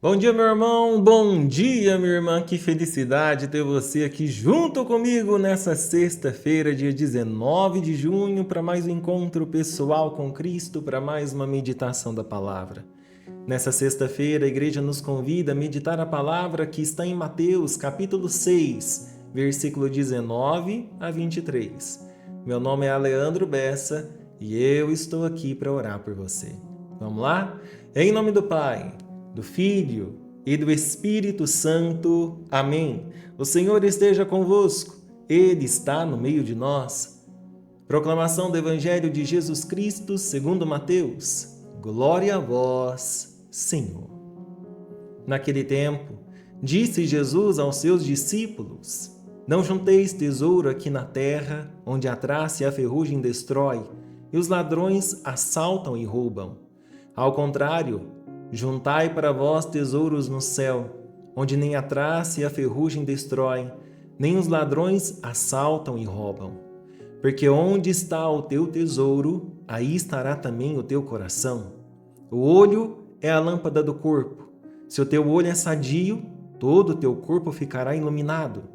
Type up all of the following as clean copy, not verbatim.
Bom dia, meu irmão. Bom dia, minha irmã. Que felicidade ter você aqui junto comigo nessa sexta-feira, dia 19 de junho, para mais um encontro pessoal com Cristo, para mais uma meditação da palavra. Nessa sexta-feira, a igreja nos convida a meditar a palavra que está em Mateus, capítulo 6, versículo 19 a 23. Meu nome é Aleandro Bessa e eu estou aqui para orar por você. Vamos lá? Em nome do Pai, do Filho e do Espírito Santo. Amém. O Senhor esteja convosco. Ele está no meio de nós. Proclamação do Evangelho de Jesus Cristo segundo Mateus. Glória a vós, Senhor. Naquele tempo, disse Jesus aos seus discípulos: Não junteis tesouro aqui na terra, onde a traça e a ferrugem destrói, e os ladrões assaltam e roubam. Ao contrário, juntai para vós tesouros no céu, onde nem a traça e a ferrugem destroem, nem os ladrões assaltam e roubam. Porque onde está o teu tesouro, aí estará também o teu coração. O olho é a lâmpada do corpo. Se o teu olho é sadio, todo o teu corpo ficará iluminado.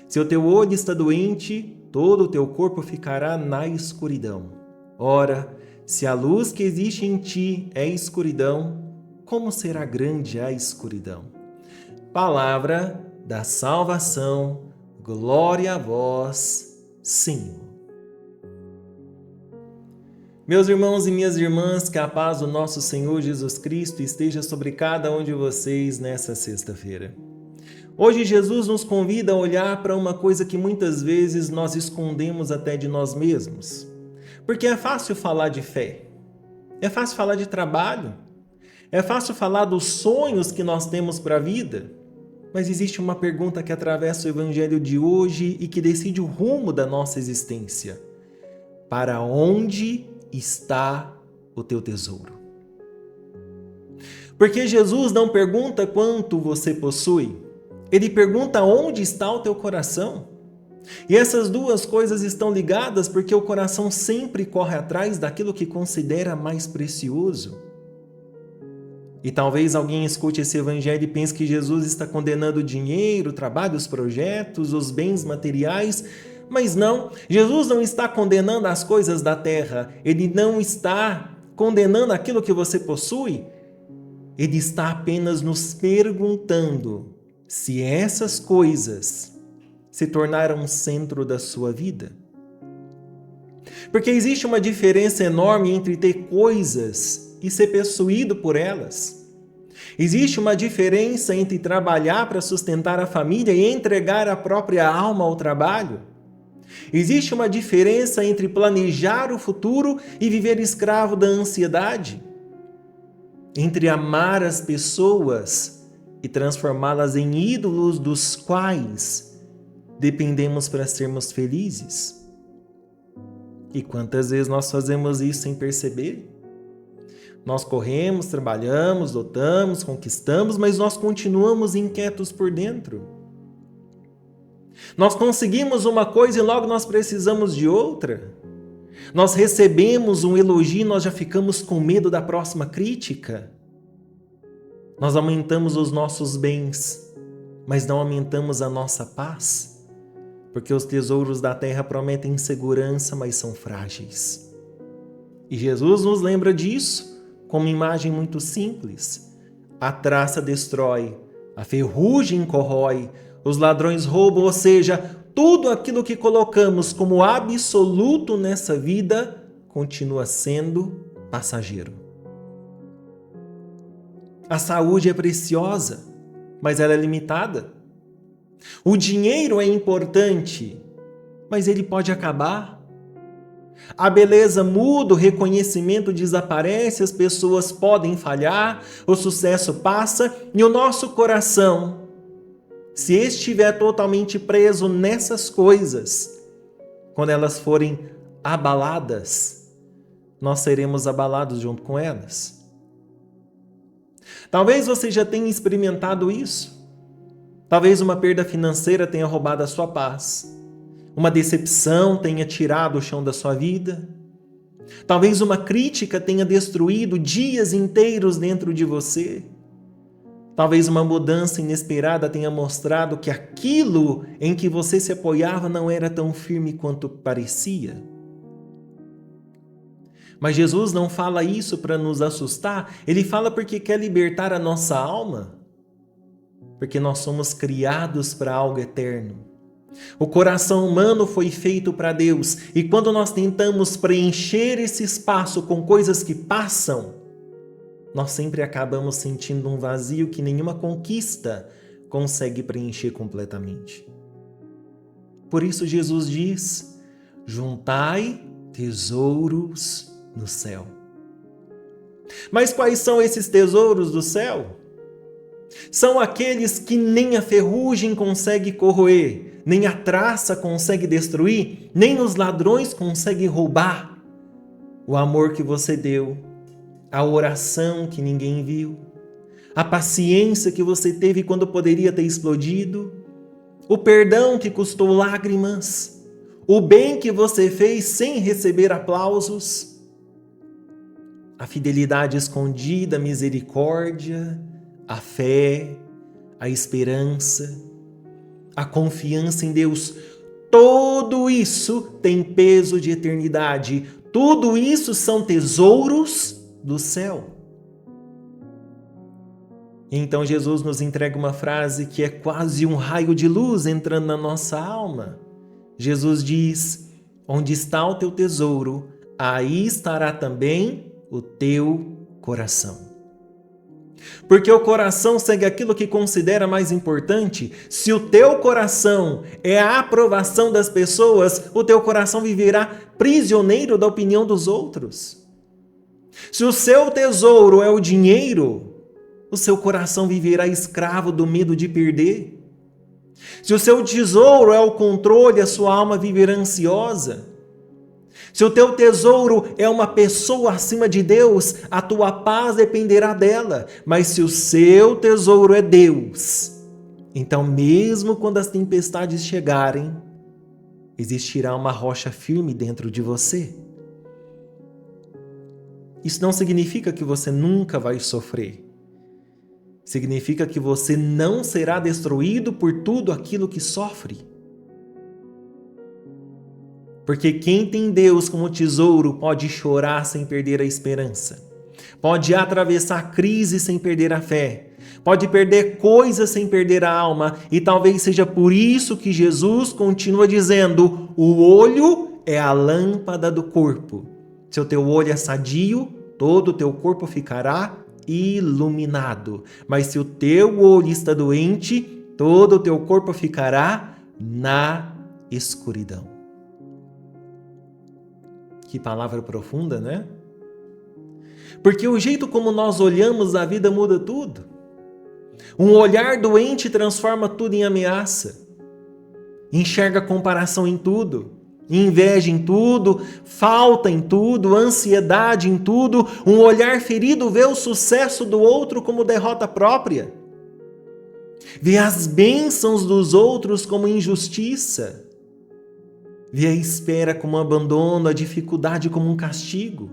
Se o teu olho está doente, todo o teu corpo ficará na escuridão. Ora, se a luz que existe em ti é escuridão, como será grande a escuridão? Palavra da salvação, glória a vós, Senhor. Meus irmãos e minhas irmãs, que a paz do nosso Senhor Jesus Cristo esteja sobre cada um de vocês nessa sexta-feira. Hoje Jesus nos convida a olhar para uma coisa que muitas vezes nós escondemos até de nós mesmos. Porque é fácil falar de fé, é fácil falar de trabalho, é fácil falar dos sonhos que nós temos para a vida, mas existe uma pergunta que atravessa o Evangelho de hoje e que decide o rumo da nossa existência. Para onde está o teu tesouro? Porque Jesus não pergunta quanto você possui, ele pergunta onde está o teu coração. E essas duas coisas estão ligadas porque o coração sempre corre atrás daquilo que considera mais precioso. E talvez alguém escute esse evangelho e pense que Jesus está condenando o dinheiro, o trabalho, os projetos, os bens materiais, mas não, Jesus não está condenando as coisas da terra, ele não está condenando aquilo que você possui, ele está apenas nos perguntando se essas coisas se tornaram o centro da sua vida. Porque existe uma diferença enorme entre ter coisas e ser possuído por elas. Existe uma diferença entre trabalhar para sustentar a família e entregar a própria alma ao trabalho. Existe uma diferença entre planejar o futuro e viver escravo da ansiedade. Entre amar as pessoas e transformá-las em ídolos dos quais dependemos para sermos felizes. E quantas vezes nós fazemos isso sem perceber? Nós corremos, trabalhamos, lutamos, conquistamos, mas nós continuamos inquietos por dentro. Nós conseguimos uma coisa e logo nós precisamos de outra. Nós recebemos um elogio e nós já ficamos com medo da próxima crítica. Nós aumentamos os nossos bens, mas não aumentamos a nossa paz. Porque os tesouros da terra prometem segurança, mas são frágeis. E Jesus nos lembra disso com uma imagem muito simples. A traça destrói, a ferrugem corrói, os ladrões roubam, ou seja, tudo aquilo que colocamos como absoluto nessa vida continua sendo passageiro. A saúde é preciosa, mas ela é limitada. O dinheiro é importante, mas ele pode acabar. A beleza muda, o reconhecimento desaparece, as pessoas podem falhar, o sucesso passa e o nosso coração, se estiver totalmente preso nessas coisas, quando elas forem abaladas, nós seremos abalados junto com elas. Talvez você já tenha experimentado isso. Talvez uma perda financeira tenha roubado a sua paz. Uma decepção tenha tirado o chão da sua vida. Talvez uma crítica tenha destruído dias inteiros dentro de você. Talvez uma mudança inesperada tenha mostrado que aquilo em que você se apoiava não era tão firme quanto parecia. Mas Jesus não fala isso para nos assustar, ele fala porque quer libertar a nossa alma, porque nós somos criados para algo eterno. O coração humano foi feito para Deus, e quando nós tentamos preencher esse espaço com coisas que passam, nós sempre acabamos sentindo um vazio que nenhuma conquista consegue preencher completamente. Por isso Jesus diz: juntai tesouros no céu. Mas quais são esses tesouros do céu? São aqueles que nem a ferrugem consegue corroer, nem a traça consegue destruir, nem os ladrões conseguem roubar. O amor que você deu, a oração que ninguém viu, a paciência que você teve quando poderia ter explodido, o perdão que custou lágrimas, o bem que você fez sem receber aplausos, a fidelidade escondida, a misericórdia, a fé, a esperança, a confiança em Deus. Tudo isso tem peso de eternidade. Tudo isso são tesouros do céu. Então Jesus nos entrega uma frase que é quase um raio de luz entrando na nossa alma. Jesus diz: onde está o teu tesouro, aí estará também o teu coração. Porque o coração segue aquilo que considera mais importante. Se o teu coração é a aprovação das pessoas, o teu coração viverá prisioneiro da opinião dos outros. Se o seu tesouro é o dinheiro, o seu coração viverá escravo do medo de perder. Se o seu tesouro é o controle, a sua alma viverá ansiosa. Se o teu tesouro é uma pessoa acima de Deus, a tua paz dependerá dela. Mas se o seu tesouro é Deus, então mesmo quando as tempestades chegarem, existirá uma rocha firme dentro de você. Isso não significa que você nunca vai sofrer. Significa que você não será destruído por tudo aquilo que sofre. Porque quem tem Deus como tesouro pode chorar sem perder a esperança. Pode atravessar a crise sem perder a fé. Pode perder coisas sem perder a alma. E talvez seja por isso que Jesus continua dizendo: o olho é a lâmpada do corpo. Se o teu olho é sadio, todo o teu corpo ficará iluminado. Mas se o teu olho está doente, todo o teu corpo ficará na escuridão. Que palavra profunda, né? Porque o jeito como nós olhamos a vida muda tudo. Um olhar doente transforma tudo em ameaça. Enxerga comparação em tudo, inveja em tudo, falta em tudo, ansiedade em tudo. Um olhar ferido vê o sucesso do outro como derrota própria. Vê as bênçãos dos outros como injustiça. Vê a espera como um abandono, a dificuldade como um castigo.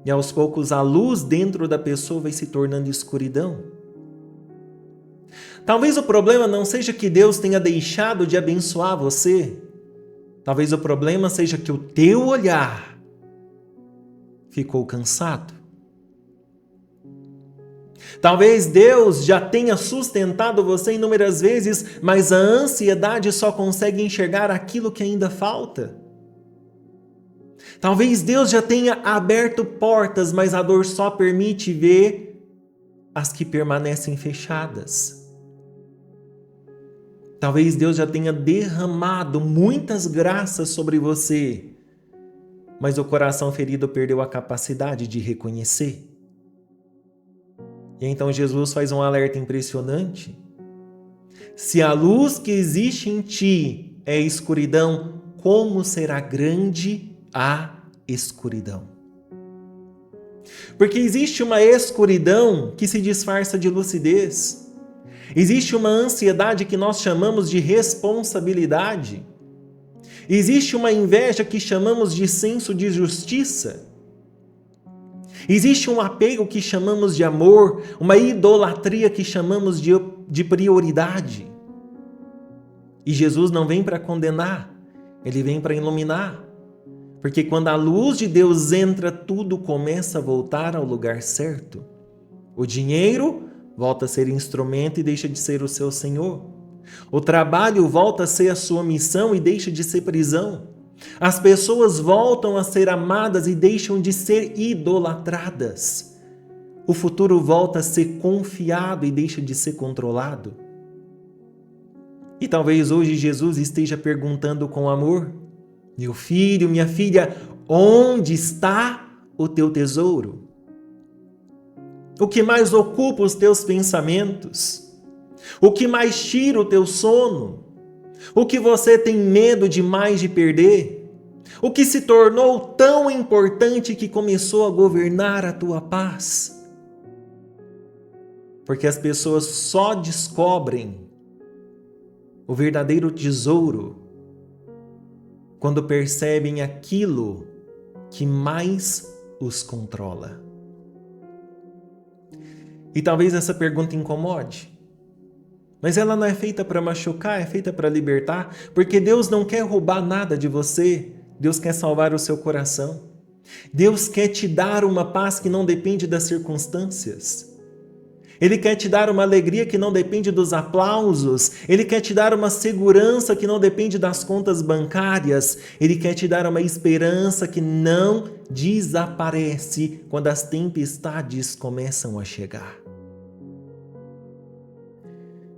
E aos poucos a luz dentro da pessoa vai se tornando escuridão. Talvez o problema não seja que Deus tenha deixado de abençoar você. Talvez o problema seja que o teu olhar ficou cansado. Talvez Deus já tenha sustentado você inúmeras vezes, mas a ansiedade só consegue enxergar aquilo que ainda falta. Talvez Deus já tenha aberto portas, mas a dor só permite ver as que permanecem fechadas. Talvez Deus já tenha derramado muitas graças sobre você, mas o coração ferido perdeu a capacidade de reconhecer. E então Jesus faz um alerta impressionante. Se a luz que existe em ti é escuridão, como será grande a escuridão? Porque existe uma escuridão que se disfarça de lucidez. Existe uma ansiedade que nós chamamos de responsabilidade. Existe uma inveja que chamamos de senso de justiça. Existe um apego que chamamos de amor, uma idolatria que chamamos de prioridade. E Jesus não vem para condenar, ele vem para iluminar. Porque quando a luz de Deus entra, tudo começa a voltar ao lugar certo. O dinheiro volta a ser instrumento e deixa de ser o seu senhor. O trabalho volta a ser a sua missão e deixa de ser prisão. As pessoas voltam a ser amadas e deixam de ser idolatradas. O futuro volta a ser confiado e deixa de ser controlado. E talvez hoje Jesus esteja perguntando com amor: meu filho, minha filha, onde está o teu tesouro? O que mais ocupa os teus pensamentos? O que mais tira o teu sono? O que você tem medo demais de perder? O que se tornou tão importante que começou a governar a tua paz? Porque as pessoas só descobrem o verdadeiro tesouro quando percebem aquilo que mais os controla. E talvez essa pergunta incomode, mas ela não é feita para machucar, é feita para libertar, porque Deus não quer roubar nada de você, Deus quer salvar o seu coração. Deus quer te dar uma paz que não depende das circunstâncias. Ele quer te dar uma alegria que não depende dos aplausos. Ele quer te dar uma segurança que não depende das contas bancárias. Ele quer te dar uma esperança que não desaparece quando as tempestades começam a chegar.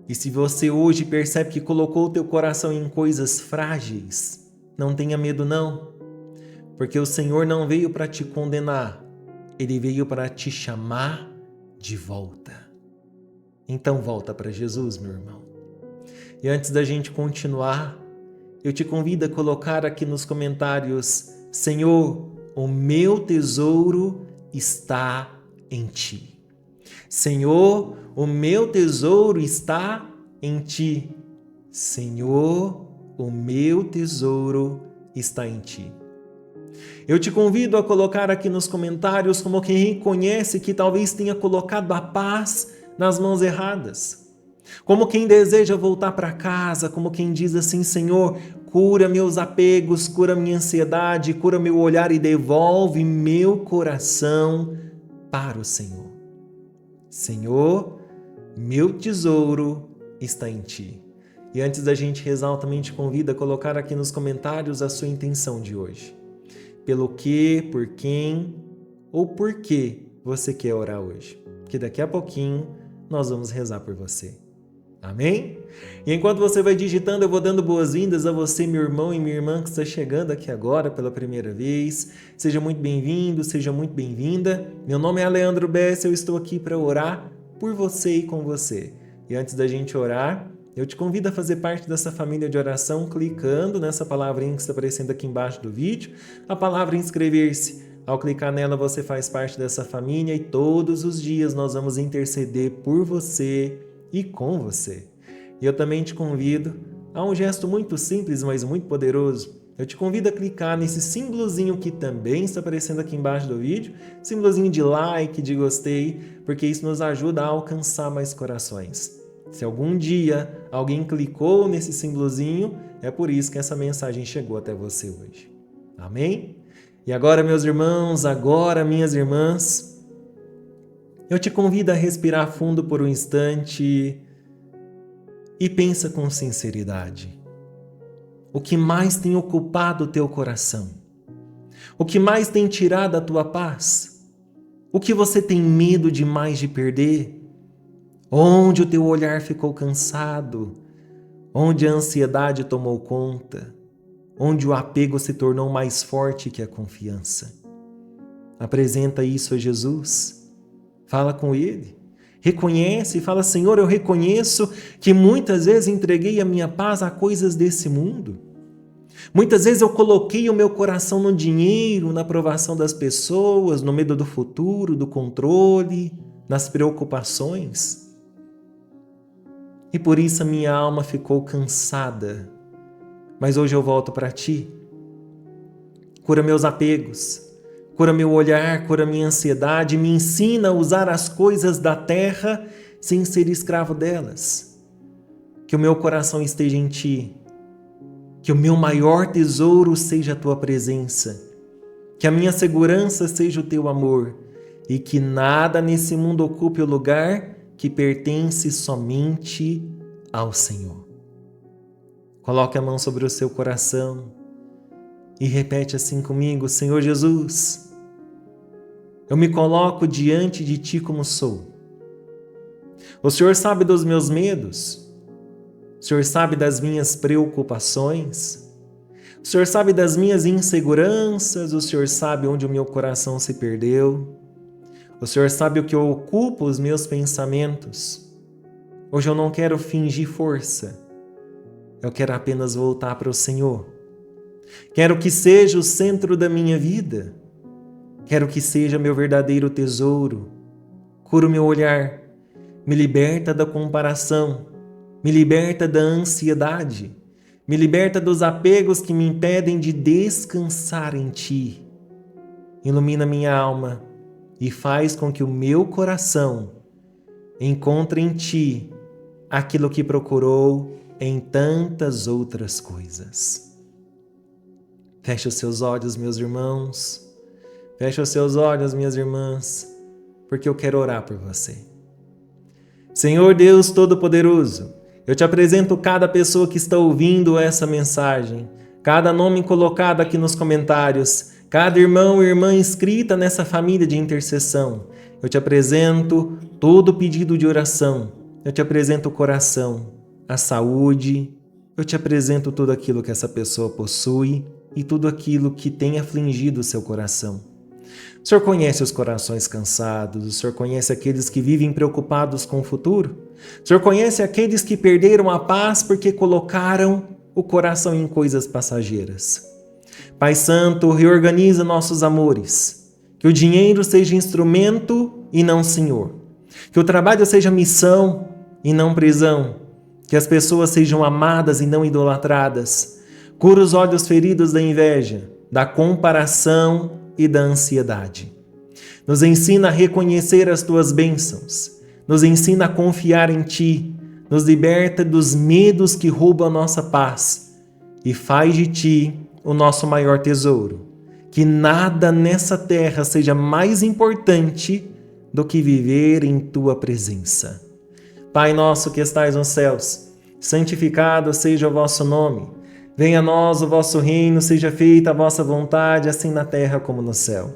E se você hoje percebe que colocou o teu coração em coisas frágeis, não tenha medo não, porque o Senhor não veio para te condenar, Ele veio para te chamar de volta. Então volta para Jesus, meu irmão. E antes da gente continuar, eu te convido a colocar aqui nos comentários: Senhor, o meu tesouro está em Ti. Senhor, o meu tesouro está em Ti. Senhor, o meu tesouro está em Ti. Eu te convido a colocar aqui nos comentários como quem reconhece que talvez tenha colocado a paz nas mãos erradas. Como quem deseja voltar para casa, como quem diz assim: Senhor, cura meus apegos, cura minha ansiedade, cura meu olhar e devolve meu coração para o Senhor. Senhor, meu tesouro está em Ti. E antes da gente rezar, eu também te convido a colocar aqui nos comentários a sua intenção de hoje. Pelo que, por quem ou por que você quer orar hoje. Porque daqui a pouquinho nós vamos rezar por você. Amém? E enquanto você vai digitando, eu vou dando boas-vindas a você, meu irmão e minha irmã que está chegando aqui agora pela primeira vez. Seja muito bem-vindo, seja muito bem-vinda. Meu nome é Leandro Bessa, eu estou aqui para orar por você e com você. E antes da gente orar, eu te convido a fazer parte dessa família de oração clicando nessa palavrinha que está aparecendo aqui embaixo do vídeo, a palavra inscrever-se. Ao clicar nela, você faz parte dessa família e todos os dias nós vamos interceder por você e com você. E eu também te convido a um gesto muito simples, mas muito poderoso. Eu te convido a clicar nesse símbolozinho que também está aparecendo aqui embaixo do vídeo, símbolozinho de like, de gostei, porque isso nos ajuda a alcançar mais corações. Se algum dia alguém clicou nesse símbolozinho, é por isso que essa mensagem chegou até você hoje. Amém? E agora, meus irmãos, agora, minhas irmãs, eu te convido a respirar fundo por um instante e pensa com sinceridade. O que mais tem ocupado o teu coração? O que mais tem tirado a tua paz? O que você tem medo demais de perder? Onde o teu olhar ficou cansado? Onde a ansiedade tomou conta? Onde o apego se tornou mais forte que a confiança? Apresenta isso a Jesus. Fala com Ele. Reconhece e fala: Senhor, eu reconheço que muitas vezes entreguei a minha paz a coisas desse mundo. Muitas vezes eu coloquei o meu coração no dinheiro, na aprovação das pessoas, no medo do futuro, do controle, nas preocupações. E por isso a minha alma ficou cansada. Mas hoje eu volto para Ti. Cura meus apegos, cura meu olhar, cura minha ansiedade, me ensina a usar as coisas da terra sem ser escravo delas. Que o meu coração esteja em Ti, que o meu maior tesouro seja a Tua presença, que a minha segurança seja o Teu amor e que nada nesse mundo ocupe o lugar que pertence somente ao Senhor. Coloque a mão sobre o seu coração e repete assim comigo: Senhor Jesus, eu me coloco diante de Ti como sou. O Senhor sabe dos meus medos, o Senhor sabe das minhas preocupações, o Senhor sabe das minhas inseguranças, o Senhor sabe onde o meu coração se perdeu, o Senhor sabe o que ocupa os meus pensamentos. Hoje eu não quero fingir força, eu quero apenas voltar para o Senhor. Quero que seja o centro da minha vida, quero que seja meu verdadeiro tesouro. Cura o meu olhar, me liberta da comparação, me liberta da ansiedade, me liberta dos apegos que me impedem de descansar em Ti. Ilumina minha alma e faz com que o meu coração encontre em Ti aquilo que procurou em tantas outras coisas. Feche os seus olhos, meus irmãos. Feche os seus olhos, minhas irmãs, porque eu quero orar por você. Senhor Deus Todo-Poderoso, eu te apresento cada pessoa que está ouvindo essa mensagem, cada nome colocado aqui nos comentários, cada irmão e irmã inscrita nessa família de intercessão. Eu te apresento todo pedido de oração, eu te apresento o coração, a saúde, eu te apresento tudo aquilo que essa pessoa possui e tudo aquilo que tem afligido o seu coração. O Senhor conhece os corações cansados, o Senhor conhece aqueles que vivem preocupados com o futuro, o Senhor conhece aqueles que perderam a paz porque colocaram o coração em coisas passageiras. Pai Santo, reorganiza nossos amores, que o dinheiro seja instrumento e não senhor, que o trabalho seja missão e não prisão, que as pessoas sejam amadas e não idolatradas. Cura os olhos feridos da inveja, da comparação e da ansiedade. Nos ensina a reconhecer as Tuas bênçãos, nos ensina a confiar em Ti, nos liberta dos medos que roubam a nossa paz e faz de Ti o nosso maior tesouro. Que nada nessa terra seja mais importante do que viver em Tua presença. Pai nosso que estais nos céus, santificado seja o vosso nome. Venha a nós o vosso reino, seja feita a vossa vontade, assim na terra como no céu.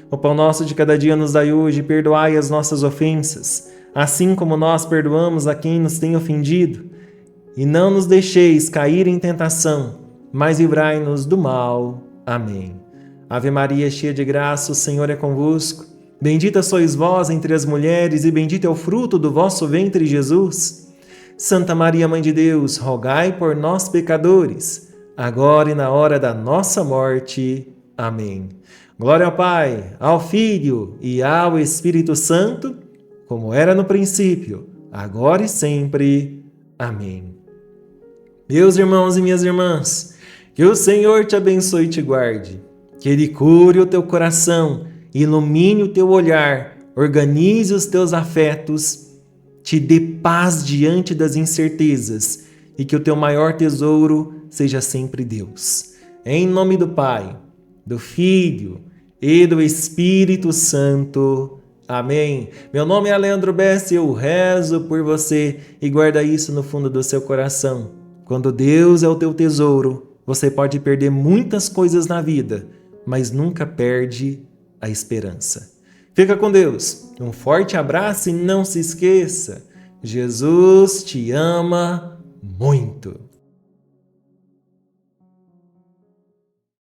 O pão nosso de cada dia nos dai hoje, perdoai as nossas ofensas, assim como nós perdoamos a quem nos tem ofendido. E não nos deixeis cair em tentação, mas livrai-nos do mal. Amém. Ave Maria, cheia de graça, o Senhor é convosco. Bendita sois vós entre as mulheres, e bendito é o fruto do vosso ventre, Jesus. Santa Maria, Mãe de Deus, rogai por nós, pecadores, agora e na hora da nossa morte. Amém. Glória ao Pai, ao Filho e ao Espírito Santo, como era no princípio, agora e sempre. Amém. Meus irmãos e minhas irmãs, que o Senhor te abençoe e te guarde, que Ele cure o teu coração, ilumine o teu olhar, organize os teus afetos, te dê paz diante das incertezas e que o teu maior tesouro seja sempre Deus. Em nome do Pai, do Filho e do Espírito Santo. Amém. Meu nome é Leandro Bessa e eu rezo por você e guarda isso no fundo do seu coração. Quando Deus é o teu tesouro, você pode perder muitas coisas na vida, mas nunca perde a esperança. Fica com Deus. Um forte abraço e não se esqueça, Jesus te ama muito.